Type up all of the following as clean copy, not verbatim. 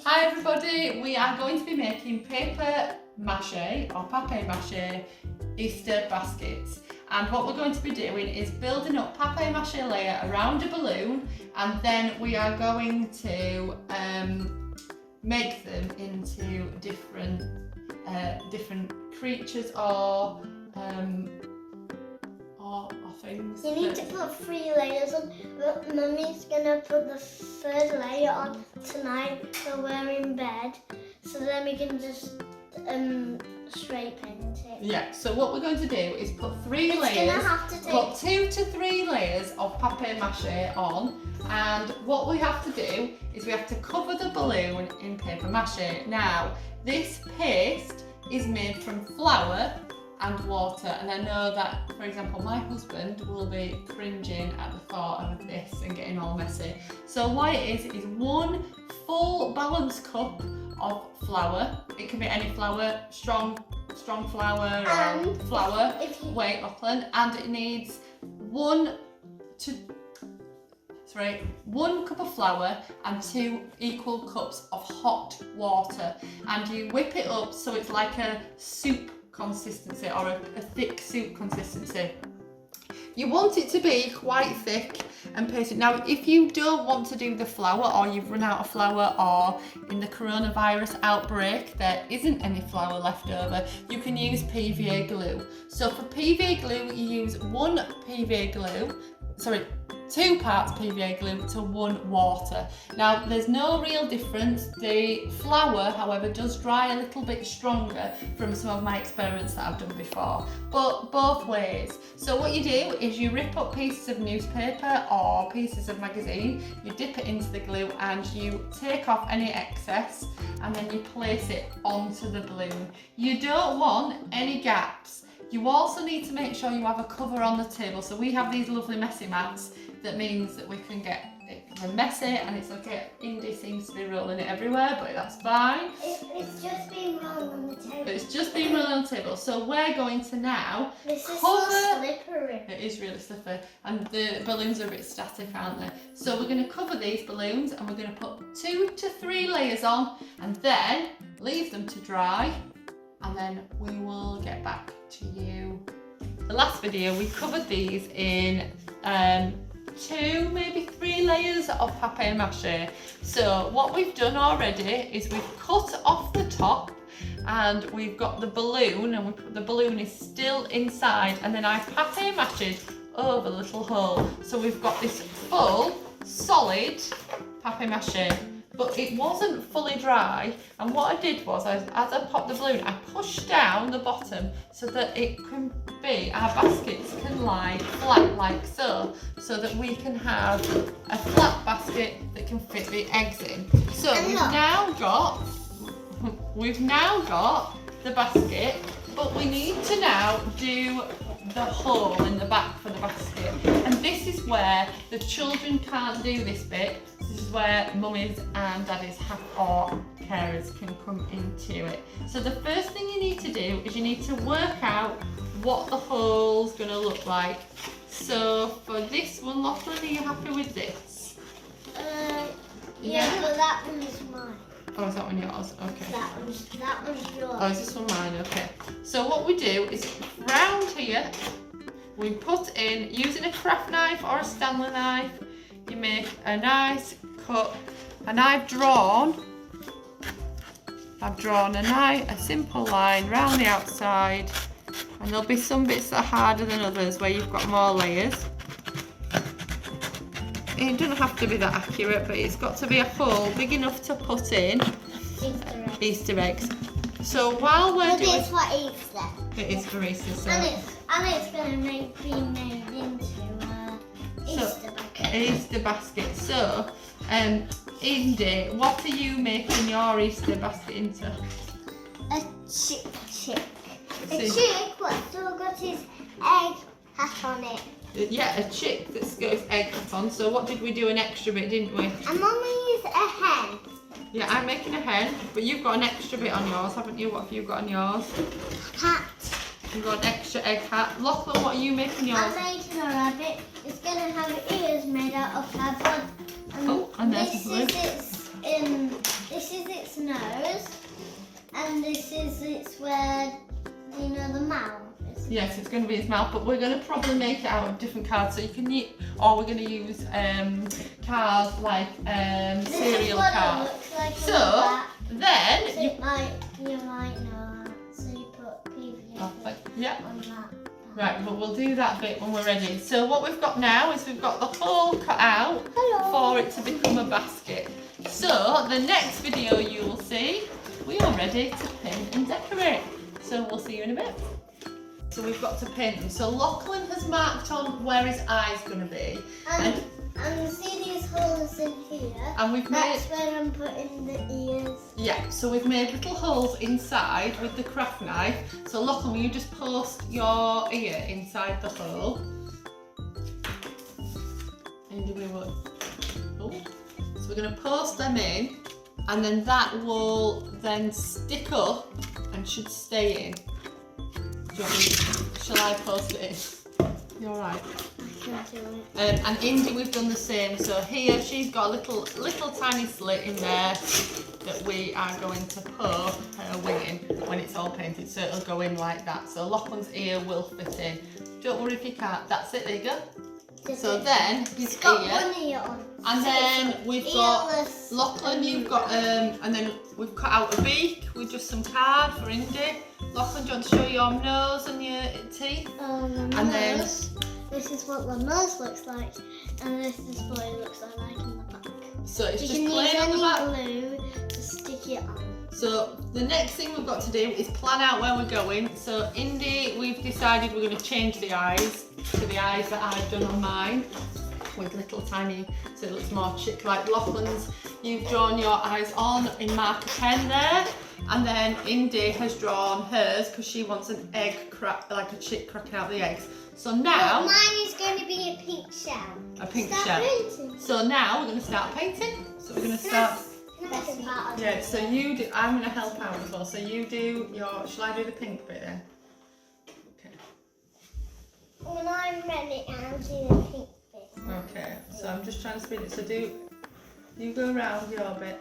Hi everybody, we are going to be making paper mache or papier-mâché Easter baskets, and what we're going to be doing is building up papier-mâché layer around a balloon, and then we are going to make them into different creatures or things. You need to put 3 layers on, but Mummy's gonna put the 3rd layer on tonight when we're in bed, so then we can just straight paint it. Yeah, so what we're going to do is put 3 It's layers, gonna have to take... put 2 to 3 layers of papier-mâché on, and what we have to do is we have to cover the balloon in papier-mâché. Now, this paste is made from flour and water, and I know that, for example, my husband will be cringing at the thought of this and getting all messy. So what it is 1 full balanced cup of flour. It can be any flour, strong flour or flour, whey, Auckland, and it needs 1 cup of flour and 2 equal cups of hot water, and you whip it up so it's like a soup consistency or a thick soup consistency. You want it to be quite thick and pasted. Now, if you don't want to do the flour, or you've run out of flour, or in the coronavirus outbreak there isn't any flour left over, you can use PVA glue. So for PVA glue, you use 2 parts PVA glue to 1 water. Now, there's no real difference. The flour, however, does dry a little bit stronger from some of my experiments that I've done before, but both ways. So what you do is you rip up pieces of newspaper or pieces of magazine, you dip it into the glue and you take off any excess, and then you place it onto the balloon. You don't want any gaps. You also need to make sure you have a cover on the table. So we have these lovely messy mats. That means that we can get it messy, and it's okay. Indy seems to be rolling it everywhere, but that's fine. It's just been rolled on the table. It's just been rolled on the table. So we're going to now This is cover... so slippery. It is really slippery, and the balloons are a bit static, aren't they? So we're going to cover these balloons, and we're going to put 2 to 3 layers on, and then leave them to dry, and then we will get back to you. The last video we covered these in 2, maybe 3 layers of papier-mâché. So what we've done already is we've cut off the top, and we've got the balloon, and the balloon is still inside, and then I've papier-mâchéd over the little hole. So we've got this full, solid papier-mâché, but it wasn't fully dry, and what I did was, as I popped the balloon, I pushed down the bottom so that it can be, our baskets can lie flat like so that we can have a flat basket that can fit the eggs in. So we've now got the basket, but we need to now do the hole in the back for the basket, and this is where the children can't do this bit. This is where mummies and daddies or carers can come into it. So the first thing you need to do is you need to work out what the hole's going to look like. So for this one, Lachlan, are you happy with this? Yeah, but that one is mine. Oh, is that one yours? Okay. That one's yours. Oh, is this one mine? Okay. So what we do is round here, we put in, using a craft knife or a Stanley knife, you make a nice cut, and I've drawn a simple line round the outside, and there'll be some bits that are harder than others where you've got more layers. It doesn't have to be that accurate, but it's got to be a hole big enough to put in Easter eggs. So while we're doing... It's for Easter. It is for Easter, so... And it's going to be made into Easter basket. Easter basket. So, Indy, what are you making your Easter basket into? A chick. A chick what's still got his egg hat on it. Yeah, a chick that's got its egg hat on. So what did we do an extra bit, didn't we? And Mummy used a hen. Yeah, I'm making a hen, but you've got an extra bit on yours, haven't you? What have you got on yours? Hat. You've got an extra egg hat. Lachlan, what are you making yours? I'm making a rabbit. It's going to have ears made out of cardboard. And there's the balloon. This is its going to be his mouth, but we're going to probably make it out of different cards. So you can use, or we're going to use cards like cereal cards. Like so then so you might know that. So you put previous on that. Right, but we'll do that bit when we're ready. So what we've got now is we've got the hole cut out for it to become a basket. So the next video you will see, we are ready to pin and decorate. So we'll see you in a bit. So we've got to pin them. So Lachlan has marked on where his eye's going to be. And see these holes in here? And we've That's where I'm putting the ears. Yeah, so we've made little holes inside with the craft knife. So Lachlan, will you just post your ear inside the hole? And we will. Oh. So we're going to post them in, and then that will then stick up and should stay in. Shall I post it in? You're right. And Indy, we've done the same. So here she's got a little tiny slit in there that we are going to put her wing in when it's all painted. So it'll go in like that. So Lachlan's ear will fit in. Don't worry if you can't. That's it. There you go. So then his got ear, one ear on. and then we've got Lachlan. You've got and then we've cut out a beak with just some card for Indy. Lachlan, do you want to show your nose and your teeth? And then this is what the nose looks like, and this is what it looks like in the back. So it's you just can plain use on the back. glue to stick it on. So the next thing we've got to do is plan out where we're going. So Indy, we've decided we're going to change the eyes to the eyes that I've done on mine with little tiny, so it looks more chick like. Lachlan's, you've drawn your eyes on in marker pen there, and then Indy has drawn hers because she wants an egg crack, like a chick cracking out the eggs. So now mine is going to be a pink shell. A pink Start shell. Painting. So now we're going to start painting. So we're going to start. Best part of Yeah, so you do, I'm going to help out as well. So you do your, shall I do the pink bit then? Okay. When I'm ready, I'll do the pink bit. Okay, so I'm just trying to speed it. So you go around your bit.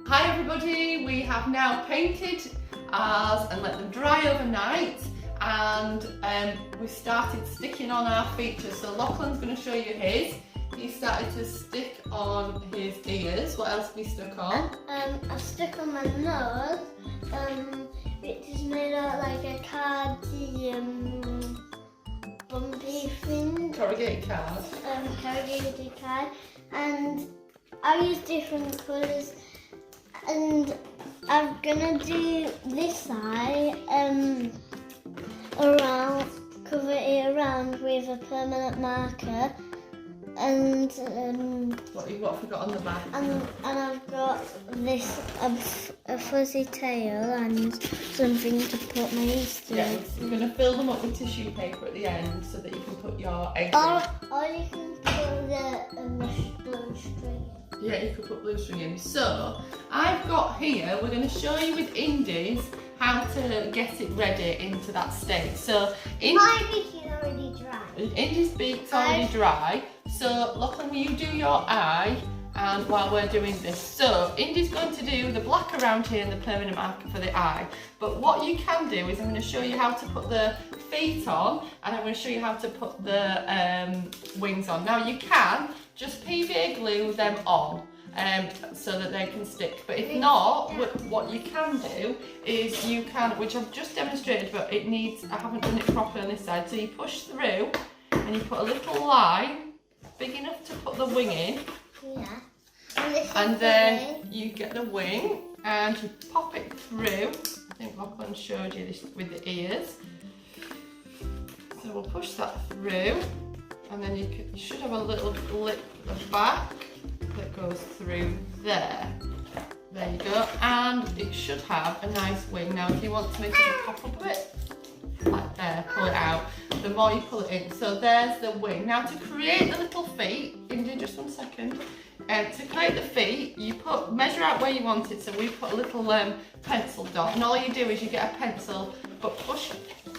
Hi everybody, we have now painted ours and let them dry overnight, and we started sticking on our features. So Lachlan's going to show you his. He started to stick on his ears. What else have we stuck on? I stuck on my nose, which is made out like a cardy, bumpy thing. Corrugated card. Corrugated card, and I use different colours. And I'm gonna do this eye around, cover it around with a permanent marker, and What have you got on the back? and I've got this a fuzzy tail and something to put my ears through. Yeah, we're going to fill them up with tissue paper at the end so that you can put your eggs in. Or you can put the blue string. Yeah, you could put blue string in. So I've got here, we're going to show you with Indy's how to get it ready into that state. So My beak is already dry. Indy's beak's already dry. So Lachlan, will you do your eye? And while we're doing this, so Indy's going to do the black around here and the permanent marker for the eye. But what you can do is I'm going to show you how to put the feet on, and I'm going to show you how to put the wings on. Now you can just PVA glue them on so that they can stick. But if not, what you can do is you can, which I've just demonstrated, but it needs, I haven't done it properly on this side. So you push through and you put a little line big enough to put the wing in. Yeah. And then you get the wing and you pop it through. I think Lachlan showed you this with the ears. So we'll push that through and then you should have a little lip at the back that goes through there. There you go, and it should have a nice wing. Now if you want to make it pop up a bit, like there, pull it out. The more you pull it in, so there's the wing. Now to create the little feet, Indy, just 1 second. To create the feet, you measure out where you want it. So we put a little pencil dot, and all you do is you get a pencil, but push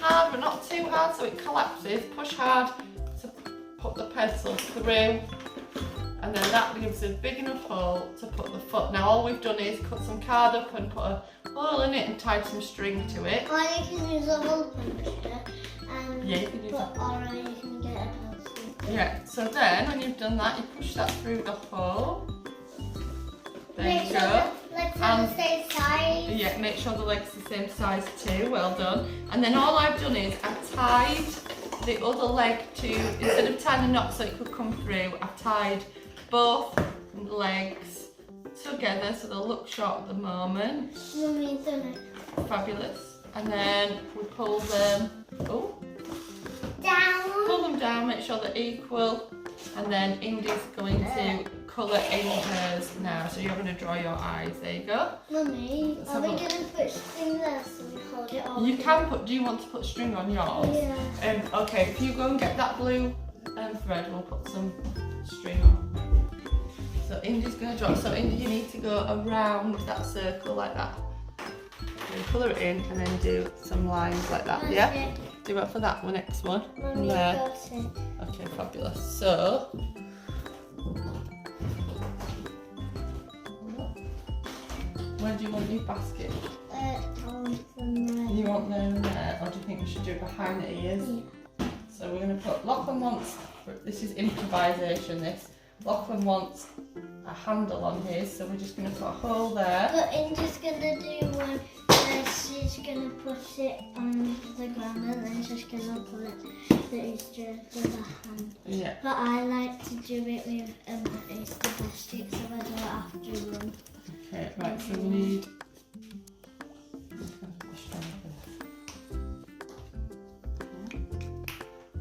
hard, but not too hard, so it collapses. Push hard to put the pencil through. And then that gives a big enough hole to put the foot. Now all we've done is cut some card up and put a hole in it and tied some string to it. Or you can use a hole puncher and yeah, you can use that. Or you can get a pencil. Yeah, so then when you've done that, you push that through the hole. There you go. Legs are the same size. Yeah, make sure the legs are the same size too, well done. And then all I've done is I've tied the other leg to, instead of tying the knot so it could come through, I've tied both legs together so they'll look short at the moment. Mummy, done it. Fabulous. And then we pull them down, make sure they're equal. And then Indy's going to colour in hers now. So you're going to draw your eyes. There you go. Mummy, are we going to put string there so we hold it all? You can put, do you want to put string on yours? Yeah. Okay, if you go and get that blue thread, we'll put some string on. So Indy's going to draw, so Indy you need to go around that circle like that. And colour it in and then do some lines like that, yeah? Do it for that one, next one. Mummy, there. got it. Okay, fabulous. So, where do you want your basket? You want them there, or do you think we should do it behind the ears? Yeah. So we're going to put, Lachlan wants, this is improvisation this, Lachlan wants a handle on his, so we're just going to put a hole there. But Indy's going to do one where she's going to put it on the ground and then she's going to put it the Easter with a hand. Yeah. But I like to do it with Easter basket so I don't have to run. Okay, right, so we need...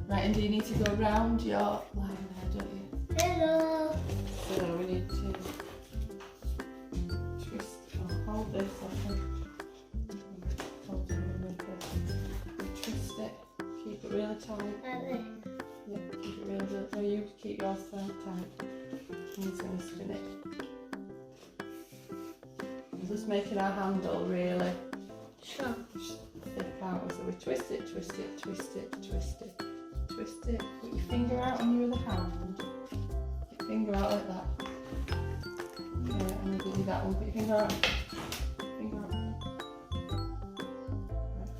Right, and do you need to go around your line there, don't you? Hello. So we need to twist, hold this, I think. Hold it in the twist it, keep it really tight. Like this. Yeah, keep it really tight. No, you keep yours so tight. I'm just going to spin it. I'm just making our handle really Sure. thick out. So we twist it, twist it, twist it, twist it, twist it. Put your finger out on your other hand. Put your finger out like that. Yeah, I'm going to give you that one. Put your finger out. Finger out. Right.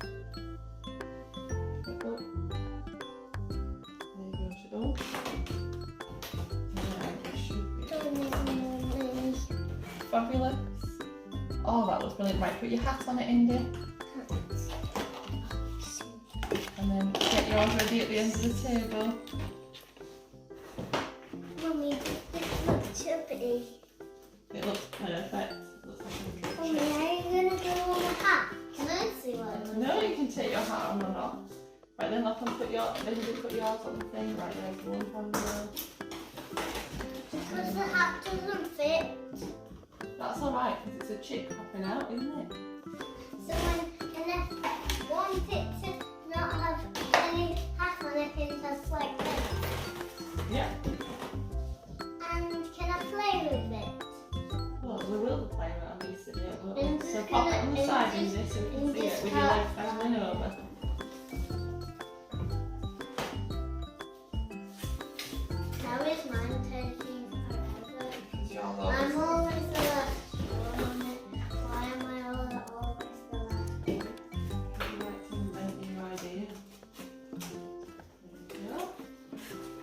Go. There you go. Oh. Right, it should be fabulous. Oh, that looks brilliant. Right, put your hat on it, Indy. And then get yours ready at the end of the table. Mummy, this looks chubby. It looks perfect. It looks like a Mummy, are you going to go on the hat? Can I see what it looks No, like? you can take your hat on or not. Right, then I can put yours on the thing. Right, there's one handle. Because the hat doesn't fit. That's alright, because it's a chip popping out, isn't it? So when I want it to not have any hat on it, it's just like this. Yeah. And can I play with it? Well, we will be playing with it on Easter Day, won't And we? So just pop it gonna- on the and side, just- Indy, so we and can see it just with your cut- legs dangling over. Now is mine taking forever? Because you're I'm always... always the last one on it. Why am I always the last? You like to invent your idea. There you go.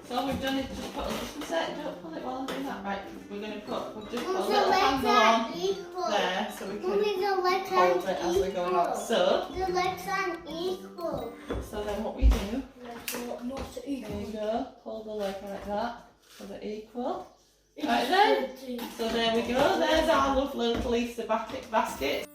So all we've done is just put a little set, don't pull it while I'm doing that. Right, we're going to put, we've just put a The little legs handle are on equal. there so we can Mummy, the legs hold aren't it as we're going on. equal. So The legs aren't equal. then what we do, Not there you go, pull the leg like that so they're equal. Right then, so there we go, there's our lovely little Easter basket.